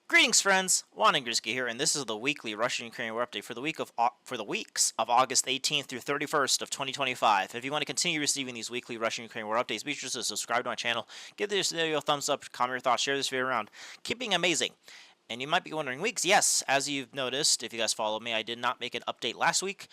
Greetings, friends. Waningrisky here, and this is the weekly Russian-Ukrainian War update for the weeks of August 18th through 31st of 2025. If you want to continue receiving these weekly Russian-Ukrainian War updates, be sure to subscribe to my channel, give this video a thumbs up, comment your thoughts, share this video around. Keep being amazing. And you might be wondering, weeks? Yes, as you've noticed, if you guys follow me, I did not make an update last week.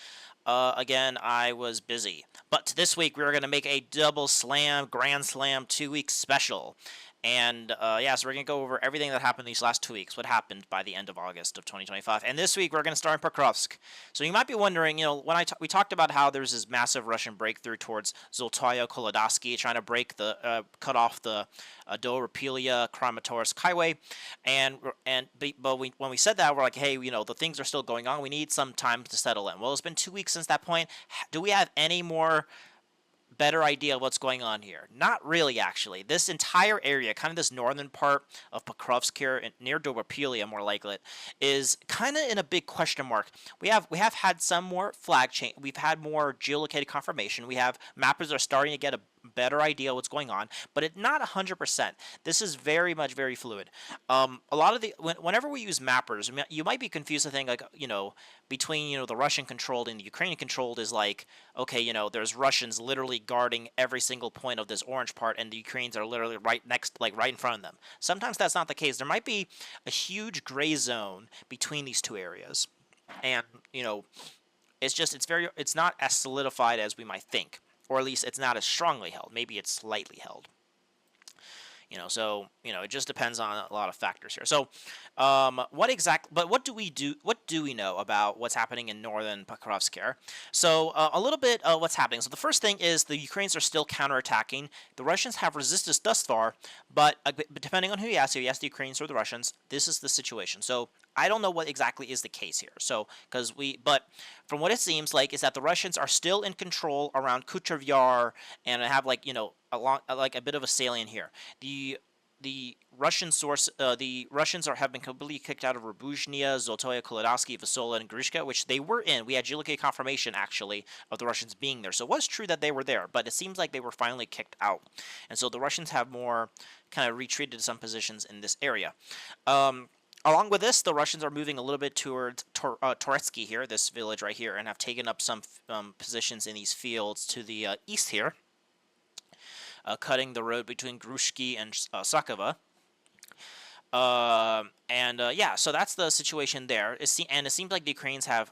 Again, I was busy. But this week, we're going to make a double slam, grand slam 2-week special. And yeah, so we're going to go over everything that happened these last 2 weeks, what happened by the end of August of 2025. And this week, we're going to start in Pokrovsk. So you might be wondering, you know, when we talked about how there's this massive Russian breakthrough towards Zoltaya Kolodasky, trying to break the, cut off the Dontesk Kramatorsk highway. But when we said that, we're like, hey, you know, the things are still going on. We need some time to settle in. Well, it's been 2 weeks since that point. Do we have any more better idea of what's going on here? Not really, actually. This entire area, kind of this northern part of Pokrovsk here, near Zaporizhia, more likely, is kind of in a big question mark. We have had some more flag change. We've had more geolocated confirmation. We have mappers are starting to get a better idea what's going on, but it's not 100%. This is very much very fluid. A lot of the whenever we use mappers, you might be confused to think like, you know, between, you know, the Russian controlled and the Ukrainian controlled is like, okay, you know, there's Russians literally guarding every single point of this orange part, and the Ukrainians are literally right next, like right in front of them. Sometimes that's not the case. There might be a huge gray zone between these two areas, and you know, it's not as solidified as we might think. Or at least it's not as strongly held. Maybe it's slightly held. You know, so you know, it just depends on a lot of factors here. So, what do we do? What do we know about what's happening in northern Pokrovsk here? So, a little bit what's happening. So, the first thing is the Ukrainians are still counterattacking. The Russians have resisted thus far, but depending on who you ask, the Ukrainians or the Russians, this is the situation. So, I don't know what exactly is the case here. So, but from what it seems like is that the Russians are still in control around Kucher Yar and have like, you know, like a bit of a salient here. The Russians have been completely kicked out of Rabuzhnia, Zoltoya, Kolodasky, Vasola, and Grishka, which they were in. We had geolocated confirmation actually of the Russians being there, so it was true that they were there, but it seems like they were finally kicked out, and so the Russians have more kind of retreated to some positions in this area. Along with this, the Russians are moving a little bit towards Toretsky here, this village right here, and have taken up some positions in these fields to the east here, cutting the road between Grushki and Sakova. Yeah, so that's the situation there. And it seems like the Ukrainians have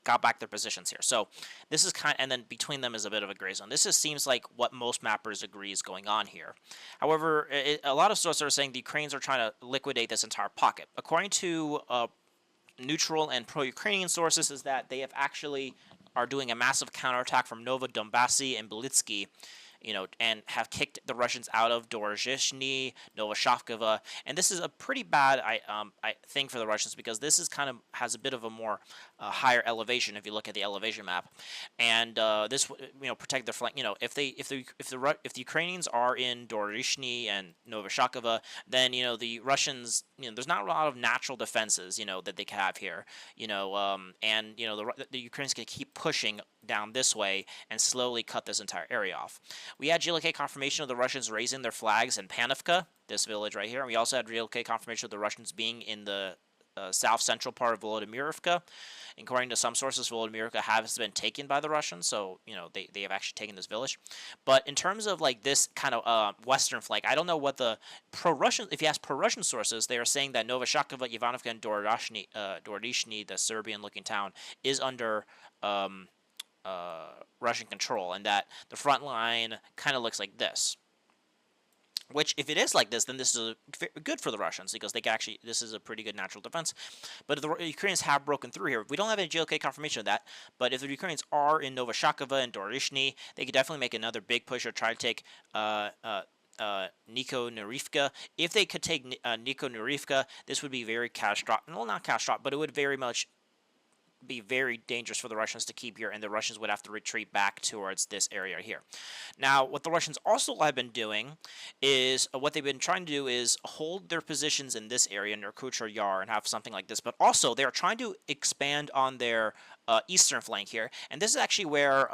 got back their positions here. So this is and then between them is a bit of a gray zone. This seems like what most mappers agree is going on here. However, a lot of sources are saying the Ukrainians are trying to liquidate this entire pocket. According to neutral and pro-Ukrainian sources, is that they have actually are doing a massive counterattack from Novodonbassy and Belitsky, you know, and have kicked the Russians out of Dorozhny, Novoshavkova, and this is a pretty bad thing for the Russians because this is kind of has a bit of a more higher elevation if you look at the elevation map, and this you know protect their flank. You know, if the Ukrainians are in Dorozhny and Novoshavkova, then you know the Russians, you know, there's not a lot of natural defenses, you know, that they can have here, you know, and you know the Ukrainians can keep pushing down this way and slowly cut this entire area off. We had GLK confirmation of the Russians raising their flags in Panivka, this village right here, and we also had GLK confirmation of the Russians being in the south-central part of Volodymyrivka. According to some sources, Volodymyrivka has been taken by the Russians, so, you know, they have actually taken this village. But in terms of, like, this kind of western flank, I don't know what the pro-Russian, if you ask pro-Russian sources, they are saying that Novoshavkova, Ivanovka, and Dorozhny, the Serbian-looking town, is under Russian control, and that the front line kind of looks like this. Which, if it is like this, then this is good for the Russians because they can actually. This is a pretty good natural defense. But if the Ukrainians have broken through here, we don't have any GLK confirmation of that. But if the Ukrainians are in Novoshavkova and Dorozhny, they could definitely make another big push or try to take Niko Nerivka. If they could take Niko Nerivka, this would be very catastrophic. Well, not catastrophic, but it would very much be very dangerous for the Russians to keep here, and the Russians would have to retreat back towards this area here. Now, what the Russians also have been doing is, what they've been trying to do is hold their positions in this area near Kucher Yar and have something like this, but also they are trying to expand on their eastern flank here, and this is actually where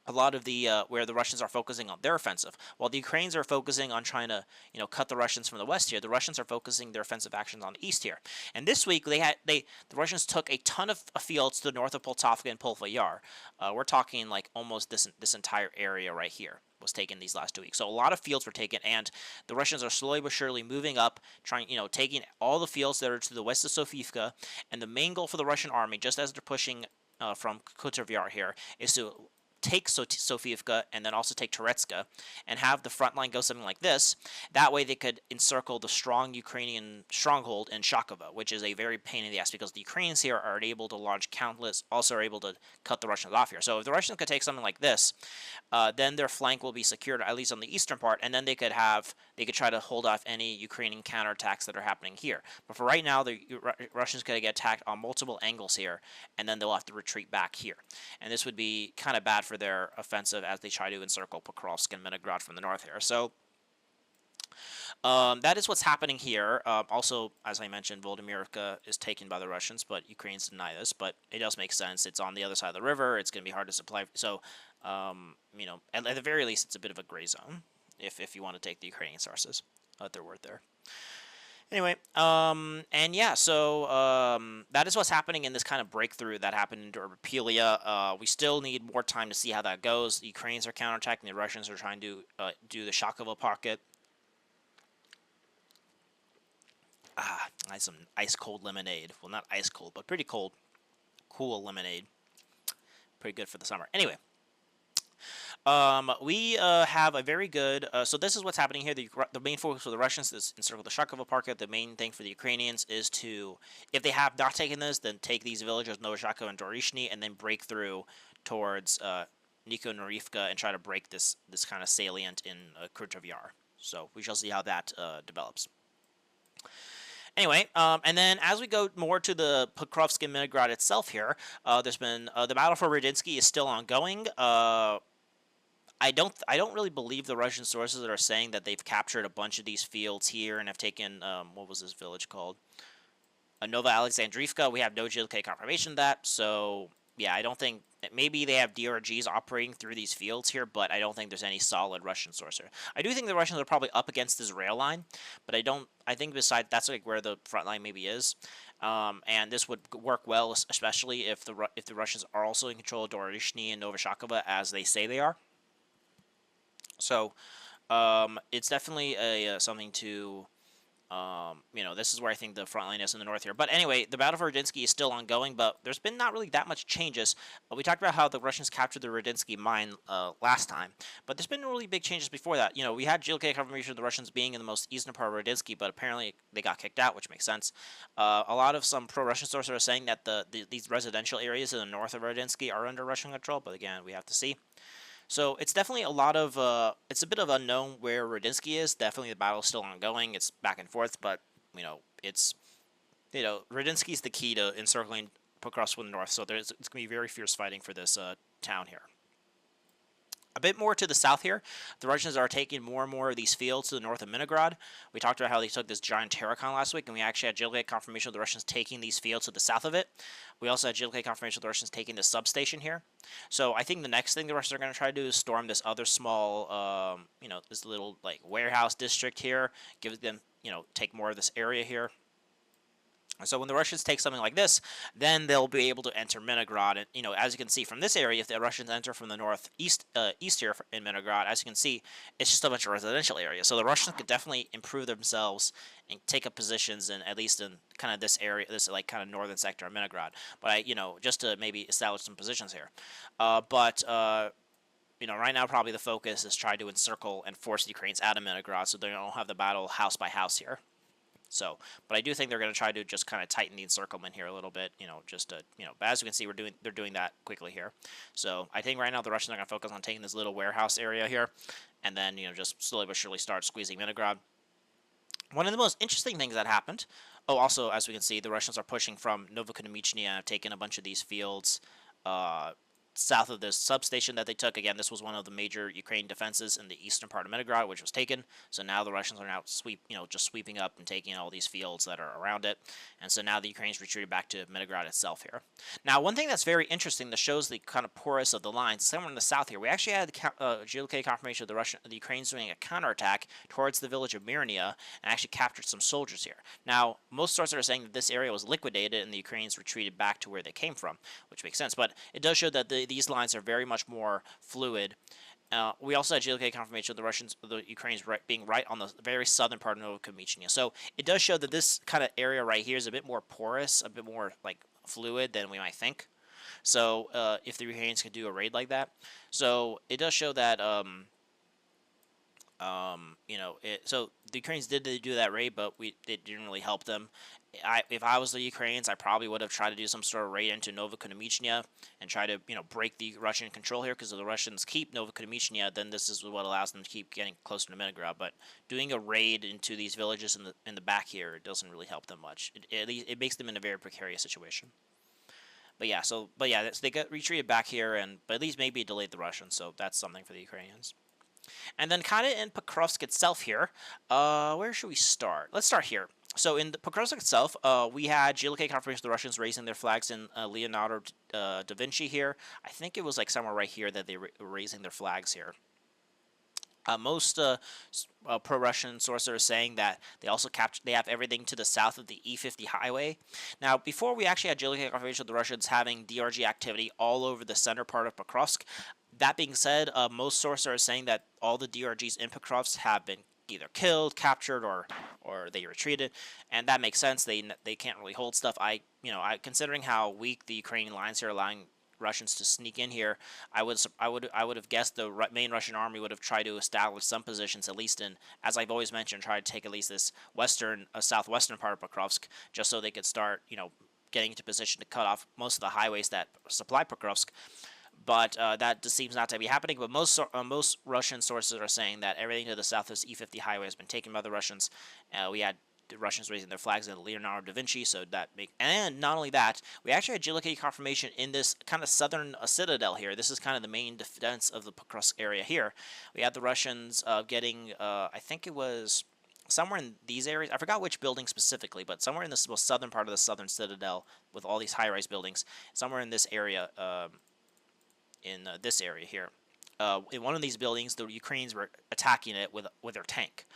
a lot of the where the Russians are focusing on their offensive, while the Ukrainians are focusing on trying to cut the Russians from the west here. The Russians are focusing their offensive actions on the east here. And this week the Russians took a ton of fields to the north of Poltavka and Polva Yar. We're talking like almost this entire area right here was taken these last 2 weeks. So a lot of fields were taken, and the Russians are slowly but surely moving up, trying taking all the fields that are to the west of Sofivka. And the main goal for the Russian army, just as they're pushing from Kupyansk Yar here, is to take Sofivka and then also take Toretska and have the front line go something like this. That way they could encircle the strong Ukrainian stronghold in Shakova, which is a very pain in the ass because the Ukrainians here are able to launch countless, also are able to cut the Russians off here. So if the Russians could take something like this, then their flank will be secured, at least on the eastern part, and then they could try to hold off any Ukrainian counterattacks that are happening here. But for right now, the Russians could get attacked on multiple angles here, and then they'll have to retreat back here. And this would be kind of bad for their offensive as they try to encircle Pokrovsk and Leningrad from the north here. So that is what's happening here. Also, as I mentioned, Volodymyrivka is taken by the Russians, but Ukrainians deny this. But it does make sense. It's on the other side of the river. It's going to be hard to supply. So, at the very least, it's a bit of a gray zone if you want to take the Ukrainian sources at their word there. Anyway, and yeah, so that is what's happening in this kind of breakthrough that happened in Derbepilia. We still need more time to see how that goes. The Ukrainians are counterattacking. The Russians are trying to do the Shakova pocket. Nice some ice-cold lemonade. Well, not ice-cold, but pretty cold. Cool lemonade. Pretty good for the summer. Anyway. We have a very good. So this is what's happening here. The main focus for the Russians is encircle the Shakova pocket. The main thing for the Ukrainians is to, if they have not taken this, then take these villages, Novoshakhov and Dorishny, and then break through towards Nikonorivka and try to break this kind of salient in Kupyansk Yar. So we shall see how that develops. Anyway, and then as we go more to the Pokrovsk and Leningrad itself here, there's been the battle for Rudinsky is still ongoing. I don't really believe the Russian sources that are saying that they've captured a bunch of these fields here and have taken what was this village called? Nova Alexandrivka. We have no GLK confirmation of that, so yeah, I don't think maybe they have DRGs operating through these fields here, but I don't think there's any solid Russian source here. I do think the Russians are probably up against this rail line, but I think besides that's like where the front line maybe is. And this would work well, especially if the Russians are also in control of Dorishny and Novoshakhova as they say they are. So, it's definitely something to, this is where I think the front line is in the north here. But anyway, the battle for Rudinsky is still ongoing, but there's been not really that much changes. We talked about how the Russians captured the Rudinsky mine last time, but there's been really big changes before that. We had GLK confirmation of the Russians being in the most eastern part of Rudinsky, but apparently they got kicked out, which makes sense. A lot of some pro-Russian sources are saying that these residential areas in the north of Rudinsky are under Russian control, but again, we have to see. So it's definitely a lot of, it's a bit of unknown where Rudinsky is. Definitely the battle is still ongoing. It's back and forth, but, it's, Rudinsky is the key to encircling Pokrovsk from the north. So it's going to be very fierce fighting for this town here. A bit more to the south here, the Russians are taking more and more of these fields to the north of Leningrad. We talked about how they took this giant Terracon last week, and we actually had GLK confirmation of the Russians taking these fields to the south of it. We also had GLK confirmation of the Russians taking the substation here. So I think the next thing the Russians are going to try to do is storm this other small, this little like warehouse district here, give them, take more of this area here. So when the Russians take something like this, then they'll be able to enter Leningrad. And, as you can see from this area, if the Russians enter from the northeast east here in Leningrad, as you can see, it's just a bunch of residential areas. So the Russians could definitely improve themselves and take up positions in at least in kind of this area, this like kind of northern sector of Leningrad. But just to maybe establish some positions here. Right now probably the focus is try to encircle and force the Ukrainians out of Leningrad so they don't have the battle house by house here. So, but I do think they're going to try to just kind of tighten the encirclement here a little bit, but as you can see, they're doing that quickly here. So I think right now the Russians are going to focus on taking this little warehouse area here, and then, just slowly but surely start squeezing Leningrad. One of the most interesting things that happened, also, as we can see, the Russians are pushing from Novokonomichny and have taken a bunch of these fields, south of this substation that they took. Again, this was one of the major Ukrainian defenses in the eastern part of Mitrograd, which was taken. So now the Russians are now just sweeping up and taking all these fields that are around it. And so now the Ukrainians retreated back to Mitrograd itself here. Now, one thing that's very interesting that shows the kind of porous of the lines, somewhere in the south here, we actually had geolocated confirmation of the Ukrainians doing a counterattack towards the village of Myrnia and actually captured some soldiers here. Now, most sources are saying that this area was liquidated and the Ukrainians retreated back to where they came from, which makes sense. But it does show that these lines are very much more fluid. We also had geolocated confirmation of the Ukrainians being right on the very southern part of Novokomichnya. So it does show that this kind of area right here is a bit more porous, a bit more like fluid than we might think. So if the Ukrainians could do a raid like that, so it does show that so the Ukrainians did do that raid, but it didn't really help them. If I was the Ukrainians, I probably would have tried to do some sort of raid into Novokomichnya and try to break the Russian control here, because if the Russians keep Novokomichnya, then this is what allows them to keep getting closer to Mitrograd. But doing a raid into these villages in the back here doesn't really help them much. It makes them in a very precarious situation. But yeah, so they got retreated back here, but at least maybe it delayed the Russians, so that's something for the Ukrainians. And then kind of in Pokrovsk itself here, where should we start? Let's start here. So in the Pokrovsk itself, we had geolocated confirmation of the Russians raising their flags in Leonardo da Vinci here. I think it was like somewhere right here that they were raising their flags here. Most pro-Russian sources are saying that they have everything to the south of the E50 highway. Now, before we actually had geolocated confirmation of the Russians having DRG activity all over the center part of Pokrovsk. That being said, most sources are saying that all the DRGs in Pokrovsk have been either killed, captured, or they retreated, and that makes sense. They can't really hold stuff. Considering how weak the Ukrainian lines here, allowing Russians to sneak in here, I would have guessed the main Russian army would have tried to establish some positions, at least in, as I've always mentioned, try to take at least this southwestern part of Pokrovsk, just so they could start getting into position to cut off most of the highways that supply Pokrovsk. But that just seems not to be happening. But most Russian sources are saying that everything to the south of this E50 highway has been taken by the Russians. We had the Russians raising their flags in Leonardo da Vinci, and not only that, we actually had geolocated confirmation in this kind of southern citadel here. This is kind of the main defense of the Pokrovsk area here. We had the Russians getting, I think it was somewhere in these areas. I forgot which building specifically, but somewhere in this most southern part of the southern citadel with all these high-rise buildings, somewhere in this area. In this area here, in one of these buildings, the Ukrainians were attacking it with their tank,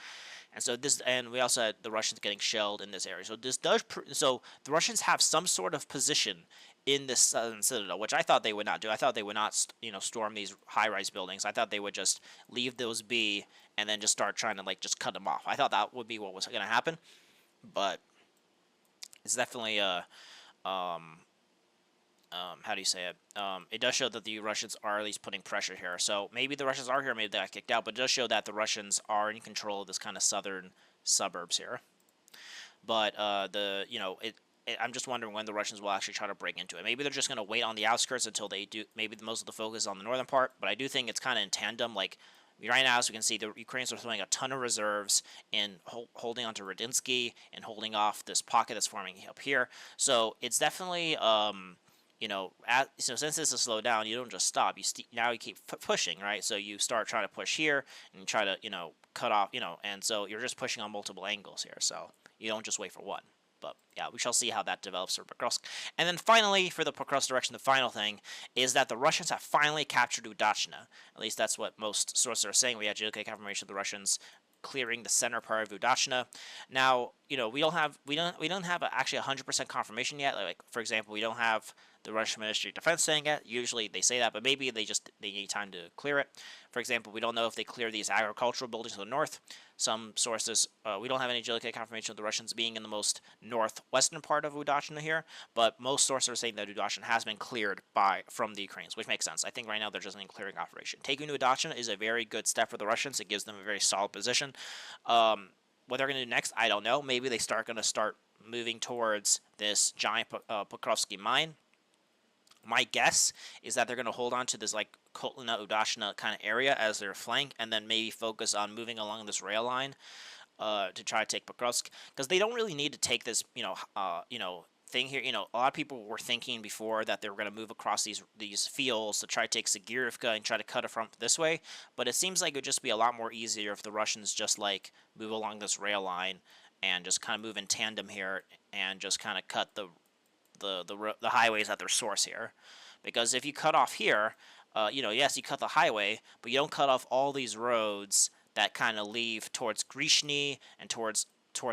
and we also had the Russians getting shelled in this area. So so the Russians have some sort of position in this southern citadel, which I thought they would not do. I thought they would not, storm these high-rise buildings. I thought they would just leave those be and then just start trying to just cut them off. I thought that would be what was going to happen, but it's definitely how do you say it? It does show that the Russians are at least putting pressure here. So maybe the Russians are here, maybe they got kicked out, but it does show that the Russians are in control of this kind of southern suburbs here. But I'm just wondering when the Russians will actually try to break into it. Maybe they're just going to wait on the outskirts until they do. Maybe most of the focus is on the northern part, but I do think it's kind of in tandem. Like right now, as we can see, the Ukrainians are throwing a ton of reserves and holding onto Radinsky and holding off this pocket that's forming up here. So it's definitely since this is slowed down, you don't just stop. Now you keep pushing, right? So you start trying to push here and try to cut off, and so you're just pushing on multiple angles here. So you don't just wait for one. But yeah, we shall see how that develops for Pokrovsk. And then finally, for the Pokrovsk direction, the final thing is that the Russians have finally captured Udachna. At least that's what most sources are saying. We had geolocated confirmation of the Russians clearing the center part of Udachna. Now, we don't have actually 100% confirmation yet. Like for example, we don't have the Russian Ministry of Defense saying it. Usually they say that, but maybe they need time to clear it. For example, we don't know if they clear these agricultural buildings to the north. Some sources, we don't have any geolocated confirmation of the Russians being in the most northwestern part of Udachna here, but most sources are saying that Udachna has been cleared from the Ukrainians, which makes sense. I think right now they're just in a clearing operation. Taking Udachna is a very good step for the Russians. It gives them a very solid position. What they're going to do next, I don't know. Maybe they going to start moving towards this giant Pokrovsky mine. My guess is that they're going to hold on to this Kotlina Udachna kind of area as their flank, and then maybe focus on moving along this rail line to try to take Pokrovsk, because they don't really need to take this thing here. A lot of people were thinking before that they were going to move across these fields to try to take Sigirivka and try to cut it from this way. But it seems like it would just be a lot more easier if the Russians just like move along this rail line and just kind of move in tandem here and just kind of cut the highways at their source here. Because if you cut off here, yes, you cut the highway, but you don't cut off all these roads that kind of leave towards Grishny and towards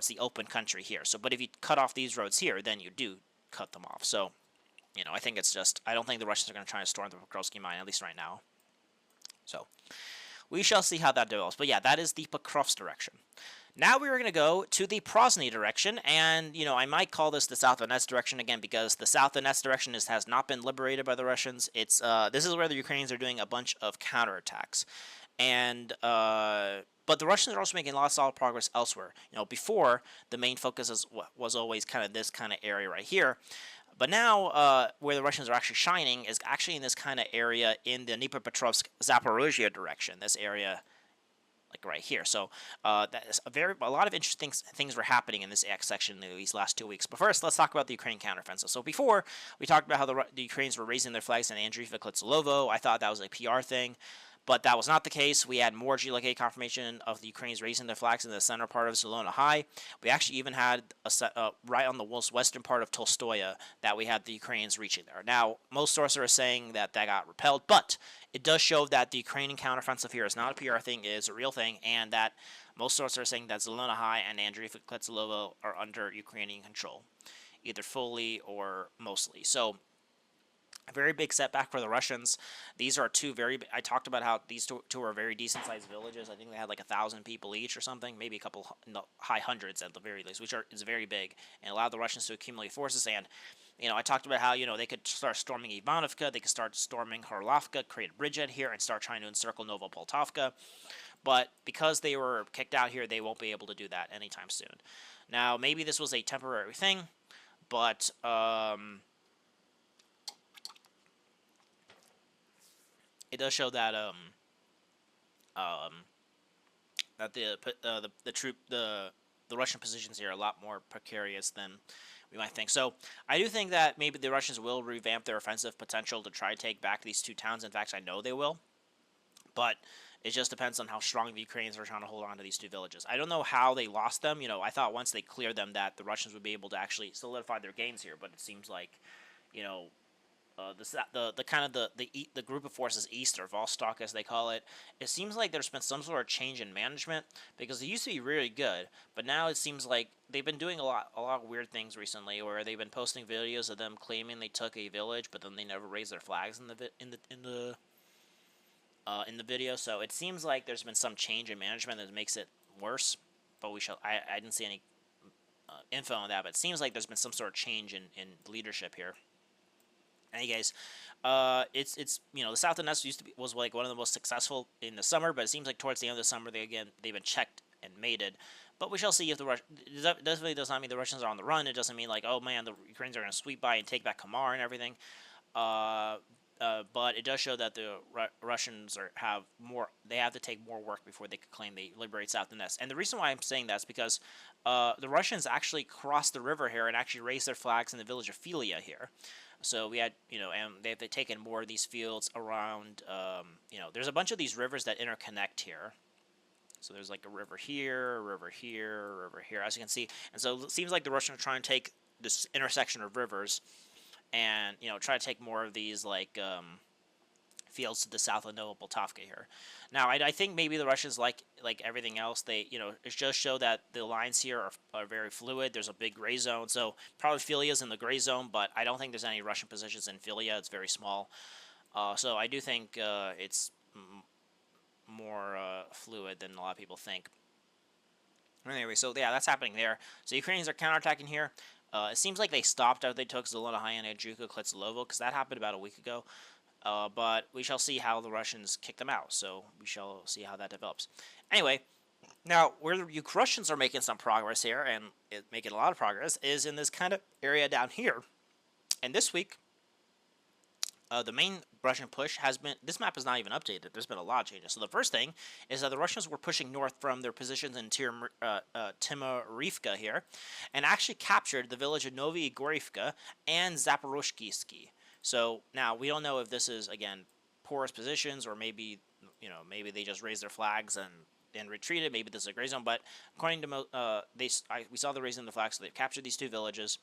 the open country here. So, but if you cut off these roads here, then you do cut them off. So, I think it's just, I don't think the Russians are going to try to storm the Pokrovsk mine, at least right now. So, we shall see how that develops. But yeah, that is the Pokrovsk direction. Now we are going to go to the Prosyana direction, and, I might call this the South Donetsk direction again, because the South Donetsk direction has not been liberated by the Russians. It's, this is where the Ukrainians are doing a bunch of counterattacks. And, but the Russians are also making a lot of solid progress elsewhere. Before, the main focus was always kind of this kind of area right here. But now, where the Russians are actually shining is actually in this kind of area in the Dnipropetrovsk, Zaporizhia direction. This area, like right here. So, that is a lot of interesting things were happening in this X section in these last 2 weeks. But first, let's talk about the Ukrainian counteroffensive. So before, we talked about how the Ukrainians were raising their flags in Andriivka, Klitsulovo. I thought that was a PR thing. But that was not the case. We had more GLK confirmation of the Ukrainians raising their flags in the center part of Zelona High. We actually even had right on the most western part of Tolstoya that we had the Ukrainians reaching there. Now, most sources are saying that got repelled, but it does show that the Ukrainian counteroffensive here is not a PR thing, it is a real thing, and that most sources are saying that Zelona High and Andriivka Klitsulovo are under Ukrainian control, either fully or mostly. So, a very big setback for the Russians. These are I talked about how these two are very decent-sized villages. I think they had like 1,000 people each or something, maybe a couple in the high hundreds at the very least, which is very big, and allowed the Russians to accumulate forces. And, I talked about how, they could start storming Ivanovka, they could start storming Horlovka, create a bridgehead here, and start trying to encircle Novopoltovka. But because they were kicked out here, they won't be able to do that anytime soon. Now, maybe this was a temporary thing, but, it does show that that the Russian positions here are a lot more precarious than we might think. So I do think that maybe the Russians will revamp their offensive potential to try to take back these two towns. In fact, I know they will, but it just depends on how strong the Ukrainians are trying to hold on to these two villages. I don't know how they lost them. I thought once they cleared them that the Russians would be able to actually solidify their gains here, but it seems like, the group of forces east, or Vostok as they call it, it seems like there's been some sort of change in management, because they used to be really good, but now it seems like they've been doing a lot of weird things recently, where they've been posting videos of them claiming they took a village, but then they never raised their flags in the video. So it seems like there's been some change in management that makes it worse. But I didn't see any info on that, but it seems like there's been some sort of change in leadership here. Anyways, it's the South Donetsk was like one of the most successful in the summer, but it seems like towards the end of the summer they've been checked and mated. But we shall see if the Russians. It definitely does not mean the Russians are on the run. It doesn't mean like, oh man, the Ukrainians are going to sweep by and take back Kamar and everything. But it does show that the Russians have more. They have to take more work before they could claim they liberate South Donetsk. And the reason why I'm saying that is because the Russians actually crossed the river here and actually raised their flags in the village of Filia here. So we had, and they've taken more of these fields around, there's a bunch of these rivers that interconnect here. So there's like a river here, a river here, a river here, as you can see. And so it seems like the Russians are trying to take this intersection of rivers and, try to take more of these, like, fields to the south of Novopoltovka here. Now, I think maybe the Russians, like everything else, they, it just show that the lines here are very fluid. There's a big gray zone, so probably Filia's in the gray zone, but I don't think there's any Russian positions in Filia. It's very small. So I do think it's more fluid than a lot of people think. Anyway, so yeah, that's happening there. So Ukrainians are counterattacking here. It seems like they stopped after they took Zelona High and Andriivka Klitsulovo, because that happened about a week ago. But we shall see how the Russians kick them out, so we shall see how that develops. Anyway, now, where the Russians are making some progress here, and making a lot of progress, is in this kind of area down here. And this week, the main Russian push has been, this map is not even updated, there's been a lot of changes. So the first thing is that the Russians were pushing north from their positions in Timurivka here, and actually captured the village of Novy Igorivka and Zaporizhia. So now, we don't know if this is, again, porous positions, or maybe, maybe they just raised their flags and retreated. Maybe this is a gray zone, but according to we saw the raising of the flag, so they've captured these two villages.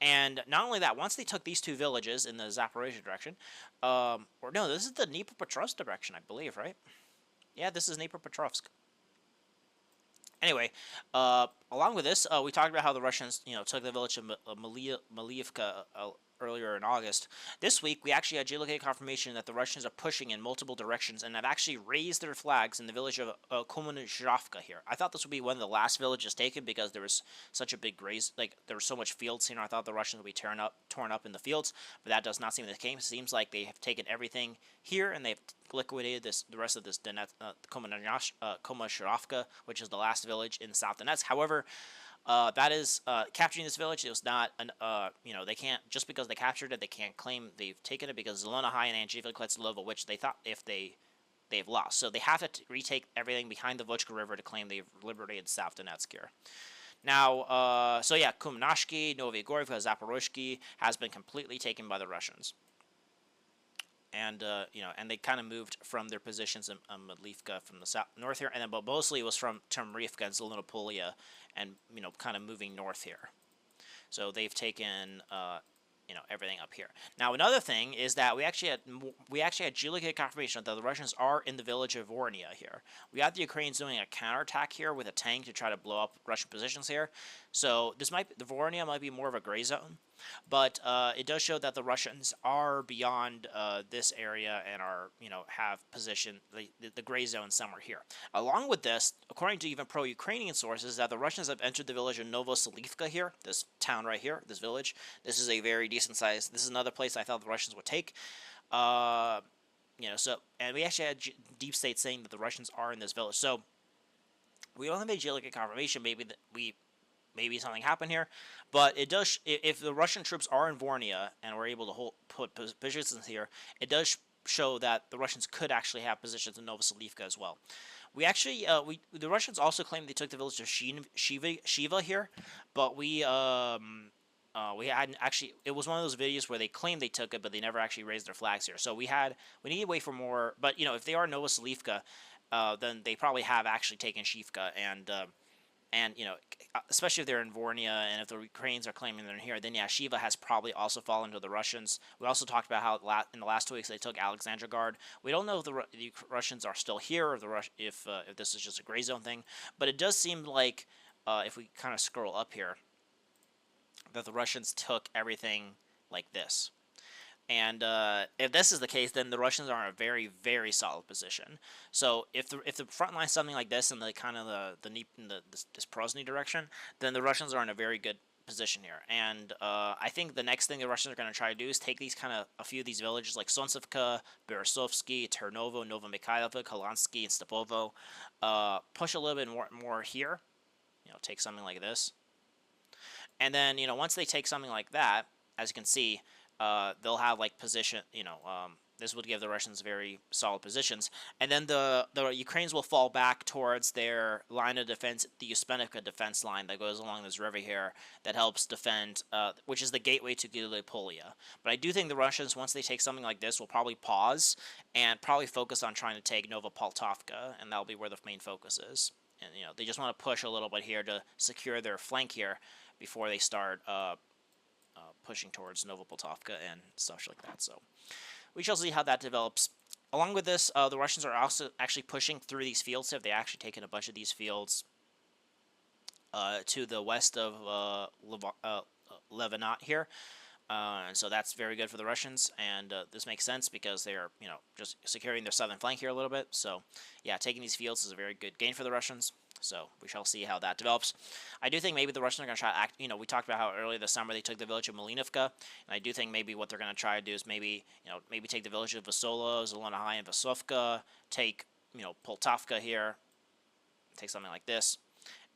And not only that, once they took these two villages in the Zaporizhia direction, or no, this is the Dnipropetrovsk direction, I believe, right? Yeah, this is Dnipropetrovsk. Anyway, along with this, we talked about how the Russians, took the village of Malievka earlier in August. This week, we actually had geolocated confirmation that the Russians are pushing in multiple directions and have actually raised their flags in the village of Kupyansk here. I thought this would be one of the last villages taken because there was such a big graze, there was so much fields here. I thought the Russians would be torn up in the fields, but that does not seem the case. It seems like they have taken everything here and they've liquidated the rest of this Komashrovka, which is the last village in South Donetsk. However, that is capturing this village. It was not an they can't, just because they captured it, they can't claim they've taken it, because Zelona High and Anjivka Kletsilova, which they thought if they've lost, so they have to retake everything behind the Vochka River to claim they've liberated South Donetsk here. Now, so yeah, Kumnashki, Novy Igorivka, Zaporizhia has been completely taken by the Russians. And and they kind of moved from their positions in Medlivka from the north here, and then but mostly it was from Timurivka and Zelenopolia, and kind of moving north here. So they've taken everything up here. Now another thing is that we actually had geolocated confirmation that the Russians are in the village of Vornia here. We had the Ukrainians doing a counterattack here with a tank to try to blow up Russian positions here. So the Vornia might be more of a gray zone, but it does show that the Russians are beyond this area and are have positioned the gray zone somewhere here. Along with this, according to even pro-Ukrainian sources, that the Russians have entered the village of Novoselivka here, this town right here, this village. This is a very decent size. This is another place I thought the Russians would take. So, and we actually had Deep State saying that the Russians are in this village. So we don't have a geolocated confirmation. Maybe something happened here, but it does. If the Russian troops are in Vornia and were able to put positions here, it does show that the Russians could actually have positions in Novoselivka as well. We actually, the Russians also claimed they took the village of Shiva here, but we hadn't actually. It was one of those videos where they claimed they took it, but they never actually raised their flags here. So we need to wait for more. But if they are Novoselivka, then they probably have actually taken Shivka, and especially if they're in Vornia, and if the Ukrainians are claiming they're in here, then yeah, Shiva has probably also fallen to the Russians. We also talked about how in the last 2 weeks they took Alexandrogard. We don't know if the Russians are still here, or if this is just a gray zone thing, but it does seem like if we kind of scroll up here, that the Russians took everything like this. And if this is the case, then the Russians are in a very, very solid position. So if the front line is something like this in the kind of this Prosny direction, then the Russians are in a very good position here. And I think the next thing the Russians are going to try to do is take a few of these villages like Sonsivka, Berezovsky, Ternovo, Novomikhailivka, Kalansky, and Stepovo. Push a little bit more here. Take something like this. And then once they take something like that, as you can see, they'll have position. This would give the Russians very solid positions, and then the Ukrainians will fall back towards their line of defense, the Uspenivka defense line that goes along this river here that helps defend, which is the gateway to Gilipolia. But I do think the Russians, once they take something like this, will probably pause and probably focus on trying to take Novopoltovka, and that'll be where the main focus is. And they just want to push a little bit here to secure their flank here before they start pushing towards Novopoltovka and stuff like that. So we shall see how that develops. Along with this, the Russians are also actually pushing through these fields. Have they actually taken a bunch of these fields to the west of Levanat here? And so that's very good for the Russians, and this makes sense because they are, just securing their southern flank here a little bit. So, yeah, taking these fields is a very good gain for the Russians. So we shall see how that develops. I do think maybe the Russians are going to try to act. We talked about how earlier this summer they took the village of Malinovka, and I do think maybe what they're going to try to do is maybe take the village of Vasola, Zelona High, and Vasovka, take Poltavka here, take something like this,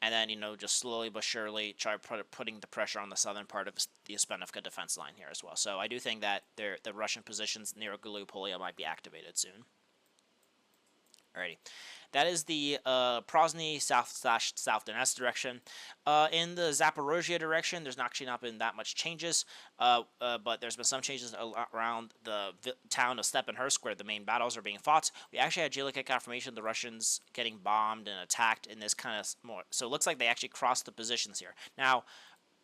and then just slowly but surely try putting the pressure on the southern part of the Uspenivka defense line here as well. So I do think that the Russian positions near Gallipoli might be activated soon. Alrighty. That is the Prosny South Donetsk direction. In the Zaporizhia direction, there's actually not been that much changes, but there's been some changes around the town of Stepanhursk where the main battles are being fought. We actually had geolocated confirmation of the Russians getting bombed and attacked in this kind of more. So it looks like they actually crossed the positions here. Now,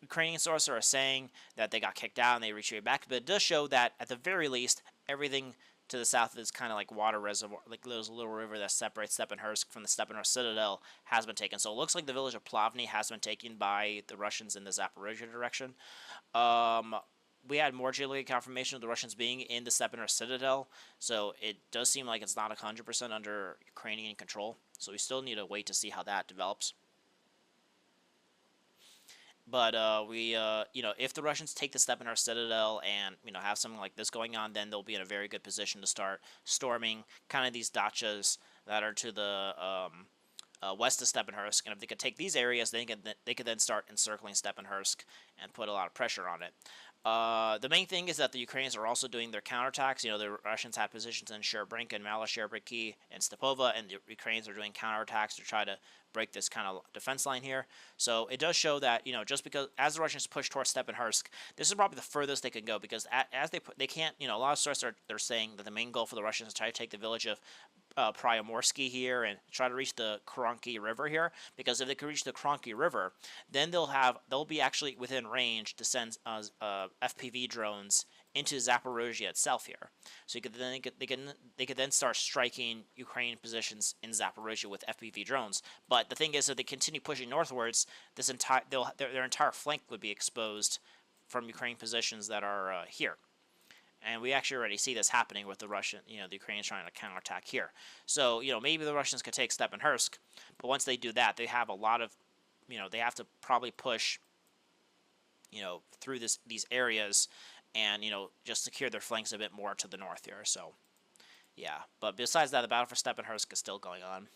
Ukrainian sources are saying that they got kicked out and they retreated back, but it does show that at the very least, everything to the south is kind of like water reservoir, like there's a little river that separates Stepanhursk from the Stepanhursk citadel has been taken. So it looks like the village of Plavny has been taken by the Russians in the Zaporizhia direction. We had more geolocated confirmation of the Russians being in the Stepanhursk citadel, so it does seem like it's not 100% under Ukrainian control. So we still need to wait to see how that develops. But if the Russians take the Stepanhursk citadel and have something like this going on, then they'll be in a very good position to start storming kind of these dachas that are to the west of Stepanhursk. And if they could take these areas, they could then start encircling Stepanhursk and put a lot of pressure on it. The main thing is that the Ukrainians are also doing their counterattacks. The Russians have positions in Sherbrinka and Malosherbrinki and Stepova, and the Ukrainians are doing counterattacks to try to break this kind of defense line here. So it does show that, just because as the Russians push towards Stepanhursk, this is probably the furthest they can go, because as they can't, a lot of sources they're saying that the main goal for the Russians is to try to take the village of Pryamorsky here and try to reach the Kronky River here, because if they can reach the Kronky River, then they'll be actually within range to send FPV drones into Zaporizhia itself here. So they could then start striking Ukrainian positions in Zaporizhia with FPV drones. But the thing is, if they continue pushing northwards, their entire flank would be exposed from Ukrainian positions that are here. And we actually already see this happening with the the Ukrainians trying to counterattack here. So, maybe the Russians could take Stepanhursk, but once they do that, they have a lot of, they have to probably push, through these areas and, just secure their flanks a bit more to the north here. So, yeah. But besides that, the battle for Stepanhursk is still going on.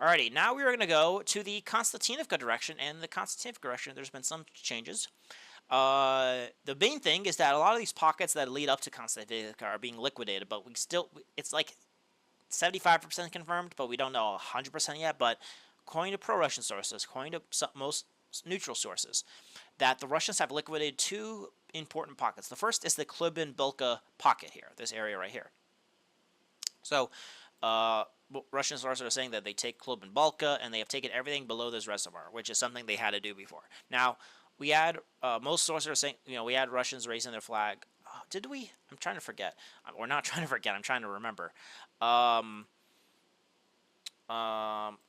Alrighty, now we're going to go to the Kostiantynivka direction, and the Kostiantynivka direction, there's been some changes. The main thing is that a lot of these pockets that lead up to Kostiantynivka are being liquidated, but it's like 75% confirmed, but we don't know 100% yet. But according to pro-Russian sources, according to most neutral sources, that the Russians have liquidated two important pockets. The first is the Klubin-Bilka pocket here, this area right here. So, Russian sources are saying that they take Klubin-Bilka, and they have taken everything below this reservoir, which is something they had to do before. Now, we had, most sources are saying, we had Russians raising their flag. Oh, did we? I'm trying to forget. We're not trying to forget. I'm trying to remember.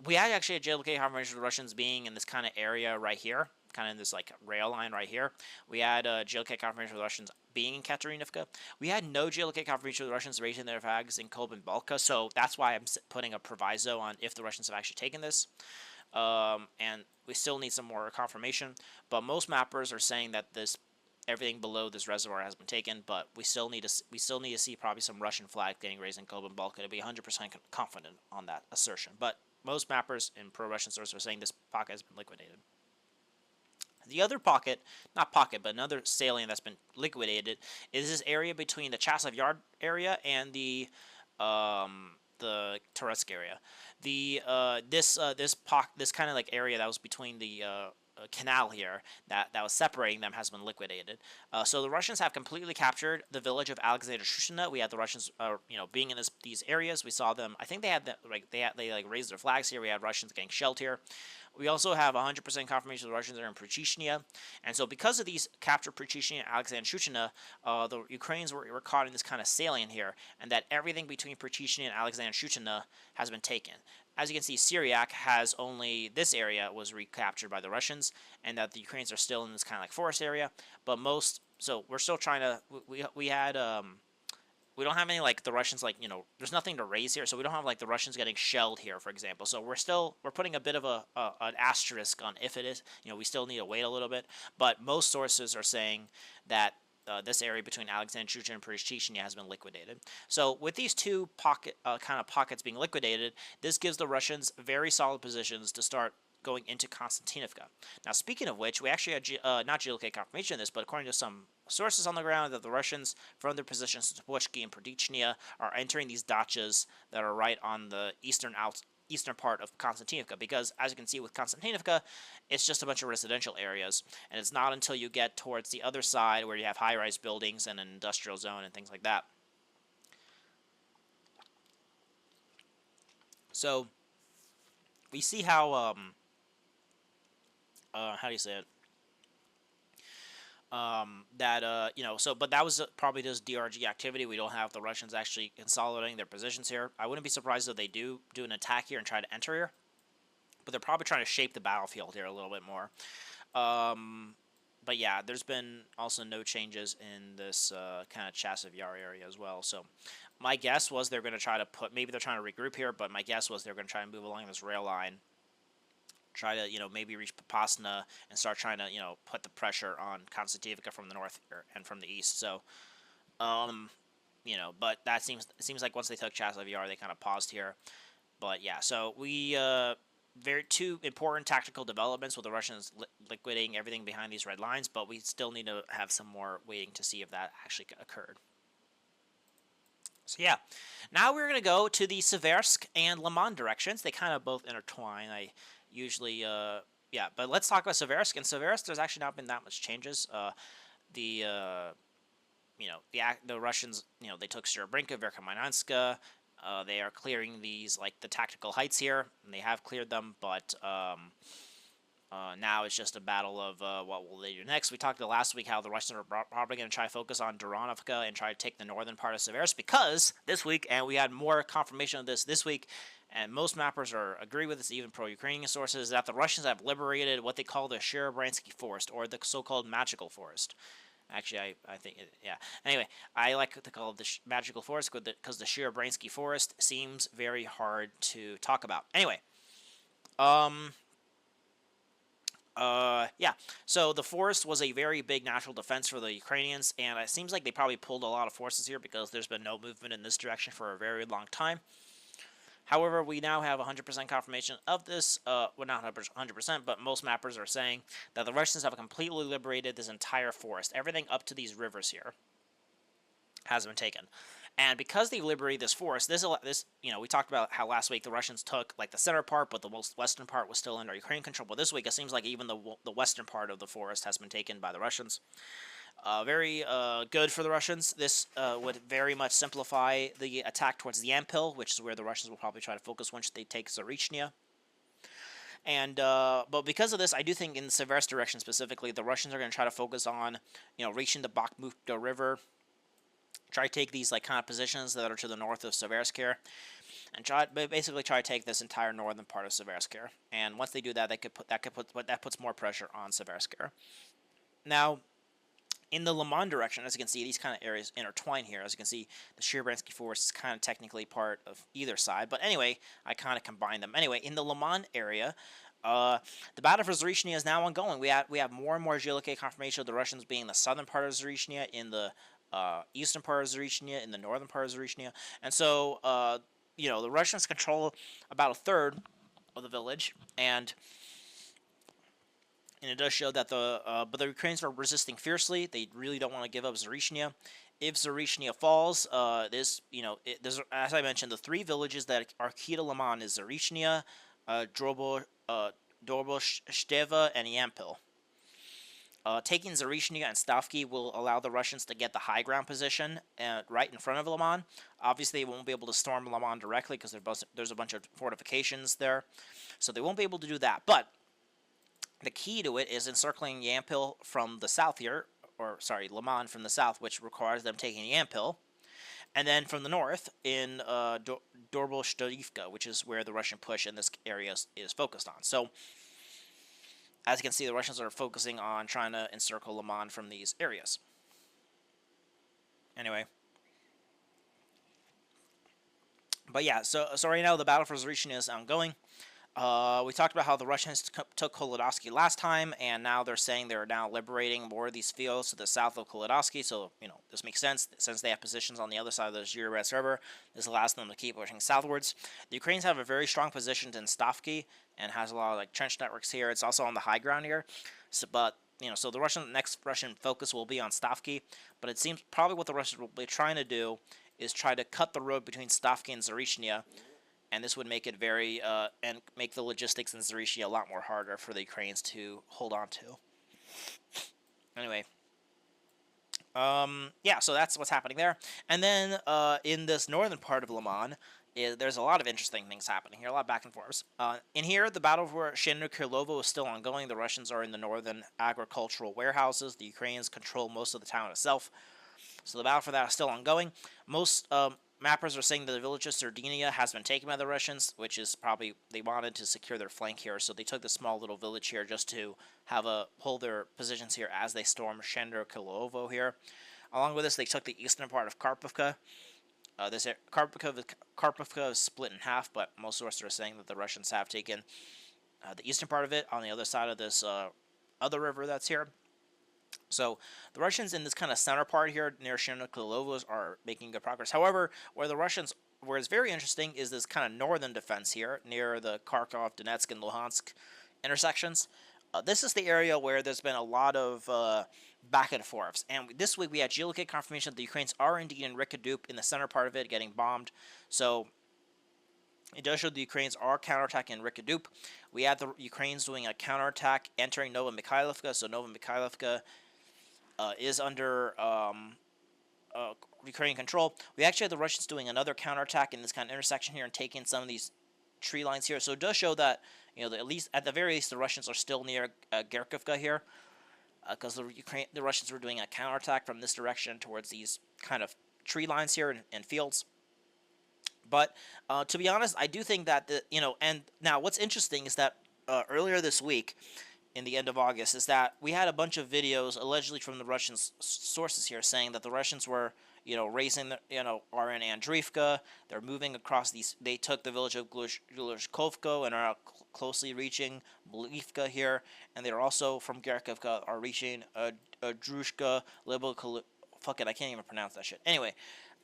We had actually a geolocated confirmation of the Russians being in this kind of area right here, kind of in this like rail line right here. We had a geolocated confirmation of the Russians being in Katerinivka. We had no geolocated confirmation of the Russians raising their flags in Kolbin-Balka, so that's why I'm putting a proviso on if the Russians have actually taken this. And we still need some more confirmation, but most mappers are saying that everything below this reservoir has been taken, but we still need to see probably some Russian flag getting raised in Kolbin-Balka to be 100% confident on that assertion. But most mappers and pro-Russian sources are saying this pocket has been liquidated. The other pocket, not pocket, but another salient that's been liquidated is this area between the Chasov Yard area and the Turutsk area. This kind of like area that was between the canal here that was separating them has been liquidated. So the Russians have completely captured the village of Alexander Shushina. We had the Russians, being in these areas. We saw them. I think they had they raised their flags here. We had Russians getting shelled here. We also have 100% confirmation the Russians are in Prosyana, and so because of these captured Prosyana and Alexander Shushina, the Ukrainians were caught in this kind of salient here, and that everything between Prosyana and Alexander Shushina has been taken. As you can see, Syriac has only this area was recaptured by the Russians, and that the Ukrainians are still in this kind of like forest area. But so we're still trying to. We don't have any like the Russians there's nothing to raise here, so we don't have like the Russians getting shelled here, for example. So we're putting a bit of an asterisk on if it is. We still need to wait a little bit, but most sources are saying that this area between Alexander Shushina and Prosyana has been liquidated. So with these two pockets being liquidated, this gives the Russians very solid positions to start going into Kostiantynivka. Now, speaking of which, we actually had not geolocated confirmation of this, but according to some sources on the ground, that the Russians, from their positions in Zaporizhia and Prosyana, are entering these dachas that are right on the eastern part of Konstantinivka, because as you can see with Konstantinivka, it's just a bunch of residential areas, and it's not until you get towards the other side where you have high-rise buildings and an industrial zone and things like that. So we see how how do you say it? But that was probably just DRG activity. We don't have the Russians actually consolidating their positions here. I wouldn't be surprised if they do an attack here and try to enter here, but they're probably trying to shape the battlefield here a little bit more. But yeah, there's been also no changes in this kind of Chasiv Yar area as well. So my guess was they're going to try to maybe they're trying to regroup here, but my guess was they're going to try and move along this rail line, try to, maybe reach Popasna and start trying to, put the pressure on Konstantinivka from the north and from the east. So, but that seems like once they took Chasiv Yar, they kind of paused here. But yeah, so we two important tactical developments with the Russians liquidating everything behind these red lines, but we still need to have some more waiting to see if that actually occurred. So yeah, now we're going to go to the Seversk and Lyman directions. They kind of both intertwine. I usually, but let's talk about Seversk. In Seversk, there's actually not been that much changes. The Russians, they took Serebrenka, Verkhomanyanska. They are clearing these, like, the tactical heights here, and they have cleared them, but now it's just a battle of what will they do next. We talked last week how the Russians are probably going to try to focus on Dontesk and try to take the northern part of Seversk, because this week, and we had more confirmation of this week, and most mappers agree with this, even pro-Ukrainian sources, that the Russians have liberated what they call the Seversk forest, or the so-called magical forest. Actually, I think, yeah. Anyway, I like to call it the magical forest because the Seversk forest seems very hard to talk about. Anyway, yeah. So the forest was a very big natural defense for the Ukrainians, and it seems like they probably pulled a lot of forces here because there's been no movement in this direction for a very long time. However, we now have 100% confirmation of this. Well, not 100%, but most mappers are saying that the Russians have completely liberated this entire forest. Everything up to these rivers here has been taken. And because they liberated this forest, we talked about how last week the Russians took, like, the center part, but the most western part was still under Ukrainian control. But this week, it seems like even the western part of the forest has been taken by the Russians. Very good for the Russians. This would very much simplify the attack towards the Yampil, which is where the Russians will probably try to focus once they take Zaporizhia. And but because of this, I do think in the Seversk direction specifically, the Russians are going to try to focus on, reaching the Bakhmutka River, try to take these, like, kind of positions that are to the north of Seversk here, and basically try to take this entire northern part of Seversk here. And once they do that, that puts more pressure on Seversk here. Now, in the Lyman direction, as you can see, these kind of areas intertwine here. As you can see, the Seversk forest is kind of technically part of either side. But anyway, I kind of combine them. Anyway, in the Lyman area, the battle for Zaporizhia is now ongoing. We have more and more geolocated confirmation of the Russians being in the southern part of Zaporizhia, in the eastern part of Zaporizhia, in the northern part of Zaporizhia. And so, the Russians control about a third of the village, and it does show that but the Ukrainians are resisting fiercely. They really don't want to give up Zaporizhia. If Zaporizhia falls, there's, as I mentioned, the three villages that are key to Lyman is Zaporizhia, Dorboshteva, and Yampil. Taking Zaporizhia and Stavki will allow the Russians to get the high ground position right in front of Lyman. Obviously, they won't be able to storm Lyman directly because there's a bunch of fortifications there, so they won't be able to do that. But the key to it is encircling Yampil from the south here, Lyman from the south, which requires them taking Yampil, and then from the north in Dorboshtevka, which is where the Russian push in this area is focused on. So, as you can see, the Russians are focusing on trying to encircle Lyman from these areas. Anyway. But yeah, so right now the battle for Zaporizhia is ongoing. We talked about how the Russians took Kolodovsky last time, and now they're saying they're now liberating more of these fields to the south of Kolodovsky. So, this makes sense since they have positions on the other side of the Zaporizhia River. This allows them to keep pushing southwards. The Ukrainians have a very strong position in Stavky and has a lot of trench networks here. It's also on the high ground here. So, so the next Russian focus will be on Stavky. But it seems probably what the Russians will be trying to do is try to cut the road between Stavky and Zaporizhia. And this would make it and make the logistics in Zaporizhia a lot more harder for the Ukrainians to hold on to. Anyway, yeah, so that's what's happening there. And then in this northern part of Lyman, there's a lot of interesting things happening here, a lot of back and forth. In here, the battle for Shenderkilovo is still ongoing. The Russians are in the northern agricultural warehouses. The Ukrainians control most of the town itself. So the battle for that is still ongoing. Most mappers are saying that the village of Sardinia has been taken by the Russians, which is probably they wanted to secure their flank here, so they took this small little village here just to hold their positions here as they storm Shenderkilovo here. Along with this, they took the eastern part of Karpovka. Karpovka is split in half, but most sources are saying that the Russians have taken the eastern part of it on the other side of this other river that's here. So the Russians in this kind of center part here near Shenderkilovo are making good progress. However, where it's very interesting is this kind of northern defense here near the Kharkov, Donetsk, and Luhansk intersections. This is the area where there's been a lot of back and forths. And this week we had geolocate confirmation that the Ukrainians are indeed in Rikadup in the center part of it getting bombed. So it does show the Ukrainians are counterattacking Rikadup. We had the Ukrainians doing a counterattack entering Novomikhailivka. So Novomikhailivka is under Ukrainian control. We actually had the Russians doing another counterattack in this kind of intersection here and taking some of these tree lines here. So it does show that, at the very least, the Russians are still near Gerkivka here, because the Russians were doing a counterattack from this direction towards these kind of tree lines here and fields. But to be honest, I do think that and now what's interesting is that earlier this week, in the end of August, is that we had a bunch of videos allegedly from the Russian sources here saying that the Russians were, raising, are in Andriivka. They're moving across these. They took the village of Gluzhkovka and are closely reaching Blivka here, and they're also from Gerkivka are reaching Drushka, Libel. Fuck it, I can't even pronounce that shit. Anyway.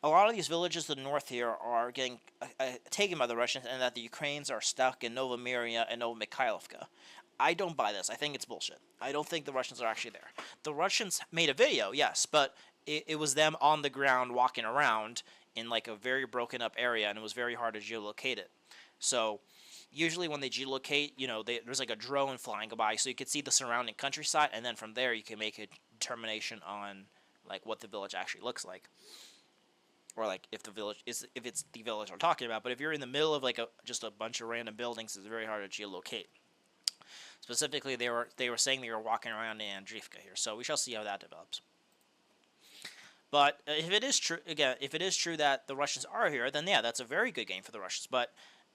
A lot of these villages to the north here are getting taken by the Russians, and that the Ukrainians are stuck in Novomyria and Novomikhailivka. I don't buy this. I think it's bullshit. I don't think the Russians are actually there. The Russians made a video, yes, but it was them on the ground walking around in a very broken up area, and it was very hard to geolocate it. So usually when they geolocate, there's a drone flying by, so you could see the surrounding countryside, and then from there you can make a determination on what the village actually looks like. Or if it's the village I'm talking about. But if you're in the middle of just a bunch of random buildings, it's very hard to geolocate. Specifically, they were saying they were walking around in Andriivka here, so we shall see how that develops. But if it is true that the Russians are here, then yeah, that's a very good game for the Russians. But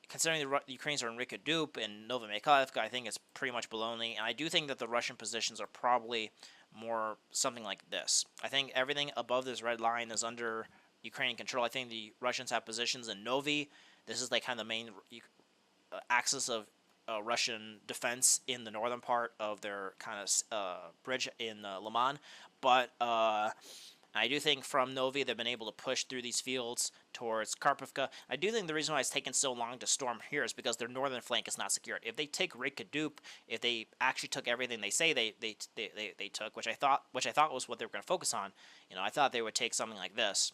considering the Ukrainians are in Rikadup and Novomikhailivka, I think it's pretty much baloney. And I do think that the Russian positions are probably more something like this. I think everything above this red line is under Ukrainian control. I think the Russians have positions in Novi. This is kind of the main axis of Russian defense in the northern part of their kind of bridge in Lyman. But I do think from Novi they've been able to push through these fields towards Karpovka. I do think the reason why it's taken so long to storm here is because their northern flank is not secured. If they take Rikadup, if they actually took everything they say they took, which I thought was what they were going to focus on, I thought they would take something like this.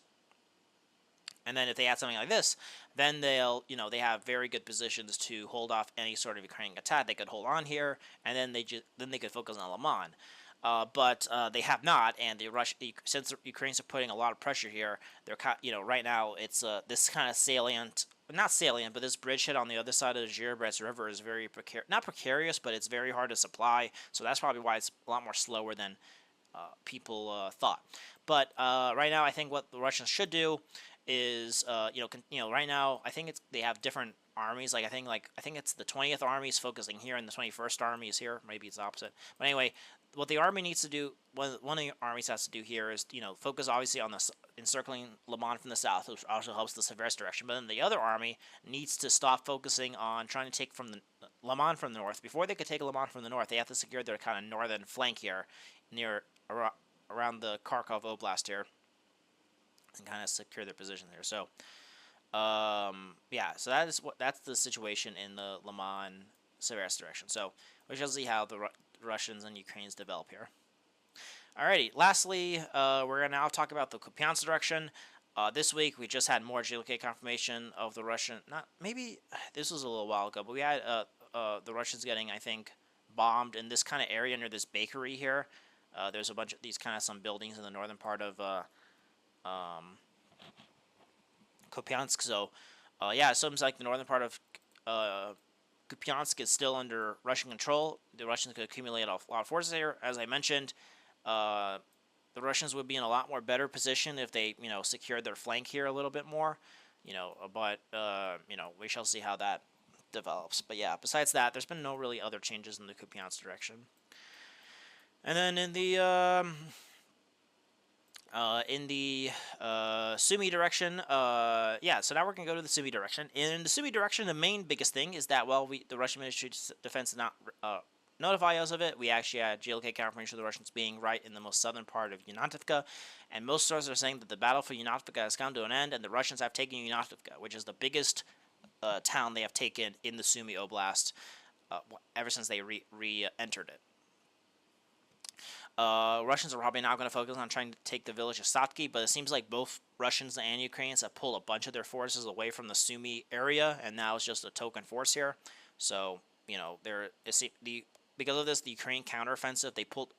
And then if they add something like this, then they'll, they have very good positions to hold off any sort of Ukrainian attack. They could hold on here, and then they could focus on Lyman. But they have not, and since the Ukrainians are putting a lot of pressure here, they're right now it's this kind of salient, not salient, but this bridgehead on the other side of the Zaporizhia River is very not precarious, but it's very hard to supply. So that's probably why it's a lot more slower than people thought. But right now, I think what the Russians should do is right now I think they have different armies. I think it's the 20th Army is focusing here, and the 21st Army is here. Maybe it's opposite. But anyway, what the army needs to do, one of the armies has to do here is focus obviously on encircling Lyman from the south, which also helps the Seversk direction. But then the other army needs to stop focusing on trying to take from the Lyman from the north. Before they could take Lyman from the north, they have to secure their kind of northern flank here, around the Kharkov Oblast here, and kind of secure their position there. So, yeah, so that's the situation in the Lyman Seversk direction. So we shall see how the Russians and Ukrainians develop here. Alrighty, lastly, we're going to now talk about the Kupyansk direction. This week, we just had more geolocate confirmation of the Russian... Maybe this was a little while ago, but we had the Russians getting, I think, bombed in this kind of area near this bakery here. There's a bunch of these kind of some buildings in the northern part of Kupyansk. So, yeah, it seems like the northern part of Kupyansk is still under Russian control. The Russians could accumulate a lot of forces here. As I mentioned, the Russians would be in a lot more better position if they, secured their flank here a little bit more, but, we shall see how that develops. But yeah, besides that, there's been no really other changes in the Kupyansk direction. And then in the Sumy direction, yeah, so now we're going to go to the Sumy direction. In the Sumy direction, the main biggest thing is that, well, the Russian Ministry of Defense did not notify us of it. We actually had geolocate confirmation of the Russians being right in the most southern part of Dontesk, and most sources are saying that the battle for Dontesk has come to an end, and the Russians have taken Dontesk, which is the biggest town they have taken in the Sumy Oblast ever since they re-entered it. Russians are probably now going to focus on trying to take the village of Satki, but it seems like both Russians and Ukrainians have pulled a bunch of their forces away from the Sumy area, and now it's just a token force here. So, because of this, the Ukrainian counteroffensive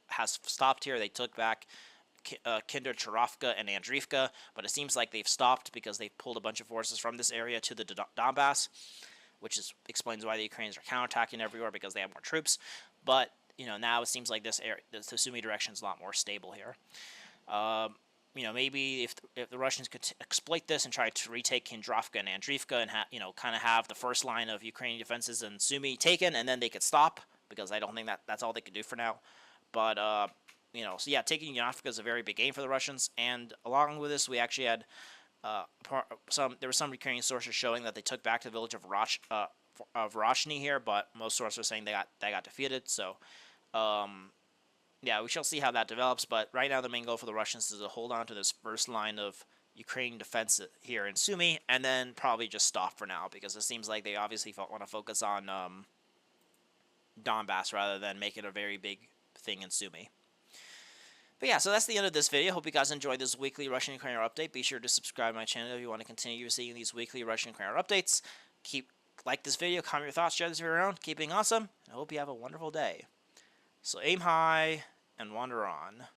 has stopped here. They took back Kinder, Charovka, and Andriivka, but it seems like they've stopped because they've pulled a bunch of forces from this area to the Donbass, which explains why the Ukrainians are counterattacking everywhere, because they have more troops. But now it seems like this area, the Sumy direction, is a lot more stable here. Maybe if the Russians could exploit this and try to retake Kindrovka and Andriivka and kind of have the first line of Ukrainian defenses in Sumy taken, and then they could stop, because I don't think that's all they could do for now. But so yeah, taking Dontesk is a very big gain for the Russians. And along with this, we actually had there were some Ukrainian sources showing that they took back the village of Roshny here, but most sources are saying they got defeated. So yeah, we shall see how that develops. But right now, the main goal for the Russians is to hold on to this first line of Ukrainian defense here in Sumy, and then probably just stop for now, because it seems like they obviously want to focus on Donbass rather than make it a very big thing in Sumy. But yeah, so that's the end of this video. Hope you guys enjoyed this weekly Russian-Ukrainian update. Be sure to subscribe to my channel if you want to continue receiving these weekly Russian-Ukrainian updates. Like this video, comment your thoughts, share this video around. Keep being awesome, and I hope you have a wonderful day. So aim high and wander on.